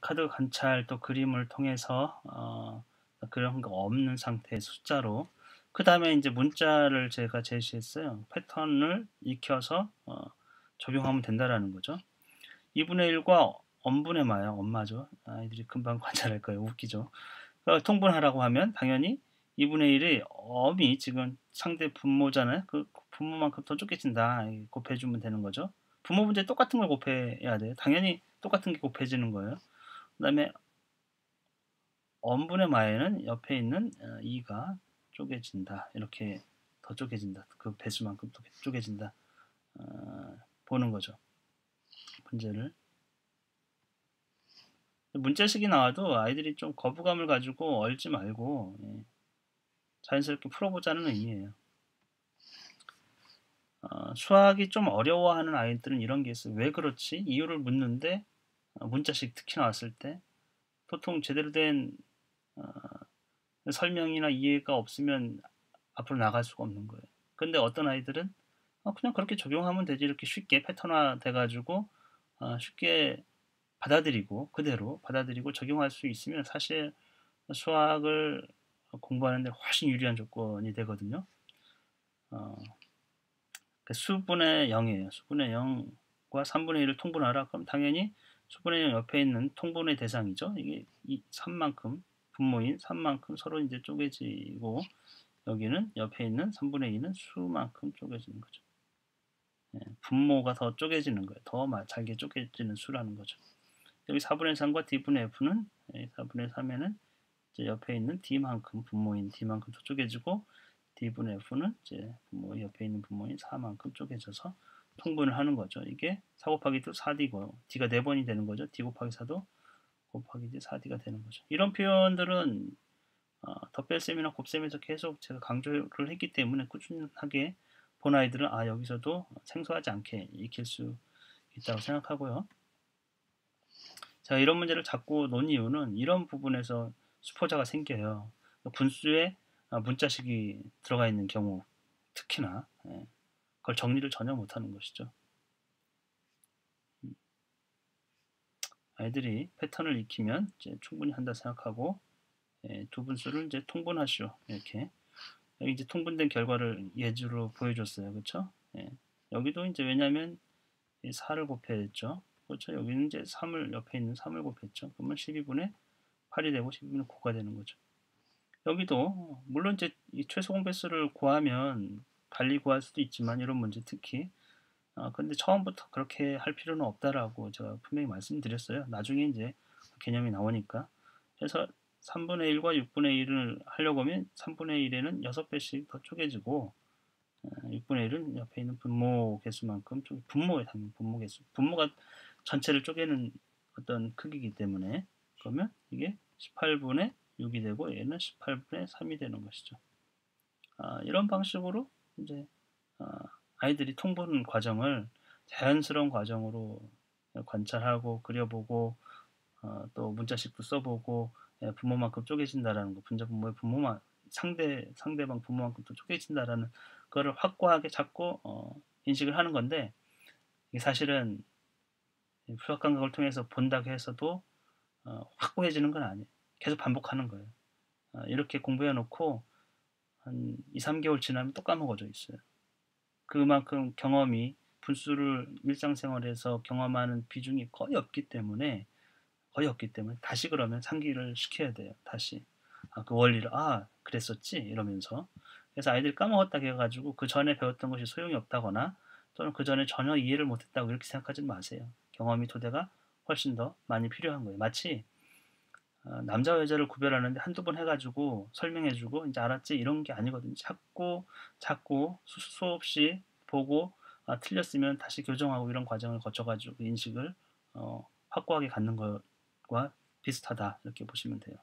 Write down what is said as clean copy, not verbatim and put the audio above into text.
카드 관찰 또 그림을 통해서 그런 거 없는 상태의 숫자로 그 다음에 이제 문자를 제가 제시했어요. 패턴을 익혀서 적용하면 된다라는 거죠. 2분의 1과 엄분의 마요. 엄마죠. 아이들이 금방 관찰할 거예요. 웃기죠. 통분하라고 하면 당연히 2분의 1이 엄이 지금 상대 분모잖아요. 그 분모만큼 더 쪼개진다. 곱해주면 되는 거죠. 분모 문제 똑같은 걸 곱해야 돼요. 당연히 똑같은 게 곱해지는 거예요. 그 다음에 엄분의 마에는 옆에 있는 2가 쪼개진다. 이렇게 더 쪼개진다. 그 배수만큼 더 쪼개진다. 보는 거죠. 문제를. 문자식이 나와도 아이들이 좀 거부감을 가지고 얼지 말고 자연스럽게 풀어보자는 의미예요. 수학이 좀 어려워하는 아이들은 이런 게 있어요. 왜 그렇지? 이유를 묻는데 문자식 특히 나왔을 때 보통 제대로 된 설명이나 이해가 없으면 앞으로 나갈 수가 없는 거예요. 근데 어떤 아이들은 그냥 그렇게 적용하면 되지 이렇게 쉽게 패턴화 돼가지고 쉽게 받아들이고 그대로 받아들이고 적용할 수 있으면 사실 수학을 공부하는 데 훨씬 유리한 조건이 되거든요. 수분의 0이에요. 수분의 0과 3분의 1을 통분하라. 그럼 당연히 수분의 0 옆에 있는 통분의 대상이죠. 이게 3만큼 분모인 3만큼 서로 이제 쪼개지고 여기는 옆에 있는 3분의 2는 수만큼 쪼개지는 거죠. 분모가 더 쪼개지는 거예요. 더 잘게 쪼개지는 수라는 거죠. 여기 4분의 3과 D분의 F는 4분의 3에는 이제 옆에 있는 D만큼 분모인 D만큼 더 쪼개지고 D분의 F는 이제 분모 옆에 있는 분모인 4만큼 쪼개져서 통분을 하는 거죠. 이게 4 곱하기 2 4D고 D가 4번이 되는 거죠. D 곱하기 4도 곱하기 이제 4D가 되는 거죠. 이런 표현들은 덧뺄셈이나 곱셈에서 계속 제가 강조를 했기 때문에 꾸준하게 본 아이들은 여기서도 생소하지 않게 익힐 수 있다고 생각하고요. 제가 이런 문제를 자꾸 놓은 이유는 이런 부분에서 수포자가 생겨요. 분수에 문자식이 들어가 있는 경우 특히나 그걸 정리를 전혀 못하는 것이죠. 아이들이 패턴을 익히면 이제 충분히 한다 생각하고 두 분수를 이제 통분하시오. 이렇게 여기 이제 통분된 결과를 예주로 보여줬어요. 그렇죠? 여기도 이제 왜냐하면 4를 곱했죠. 그렇죠? 여기는 이제 3을 옆에 있는 3을 곱했죠. 그러면 12분의 8이 되고 12분의 9가 되는 거죠. 여기도 물론 이제 이 최소 공배수를 구하면 달리 구할 수도 있지만 이런 문제 특히 근데 처음부터 그렇게 할 필요는 없다라고 제가 분명히 말씀드렸어요. 나중에 이제 개념이 나오니까. 그래서 3분의 1과 6분의 1을 하려고 하면 3분의 1에는 6배씩 더 쪼개지고 6분의 1은 옆에 있는 분모 개수만큼 분모에 당연히 분모 개수. 분모가 전체를 쪼개는 어떤 크기이기 때문에 그러면 이게 18분의 6이 되고 얘는 18분의 3이 되는 것이죠. 이런 방식으로 이제 아이들이 통분 과정을 자연스러운 과정으로 관찰하고 그려보고 또 문자식도 써보고 분모만큼 쪼개진다라는 거, 분자 분모의 분모만 상대방 분모만큼 또 쪼개진다라는 거를 확고하게 자꾸 인식을 하는 건데 이게 사실은 수학 감각을 통해서 본다고 해서도 확고해지는 건 아니에요. 계속 반복하는 거예요. 이렇게 공부해 놓고 한 2, 3개월 지나면 또 까먹어져 있어요. 그만큼 경험이 분수를 일상생활에서 경험하는 비중이 거의 없기 때문에 다시 그러면 상기를 시켜야 돼요. 다시 그 원리를 그랬었지 이러면서 그래서 아이들이 까먹었다 해가지고 그 전에 배웠던 것이 소용이 없다거나 또는 그 전에 전혀 이해를 못했다고 이렇게 생각하지 마세요. 경험이 토대가 훨씬 더 많이 필요한 거예요. 마치 남자와 여자를 구별하는데 한두 번 해가지고 설명해주고 이제 알았지 이런 게 아니거든요. 자꾸 수없이 보고 틀렸으면 다시 교정하고 이런 과정을 거쳐가지고 인식을 확고하게 갖는 것과 비슷하다 이렇게 보시면 돼요.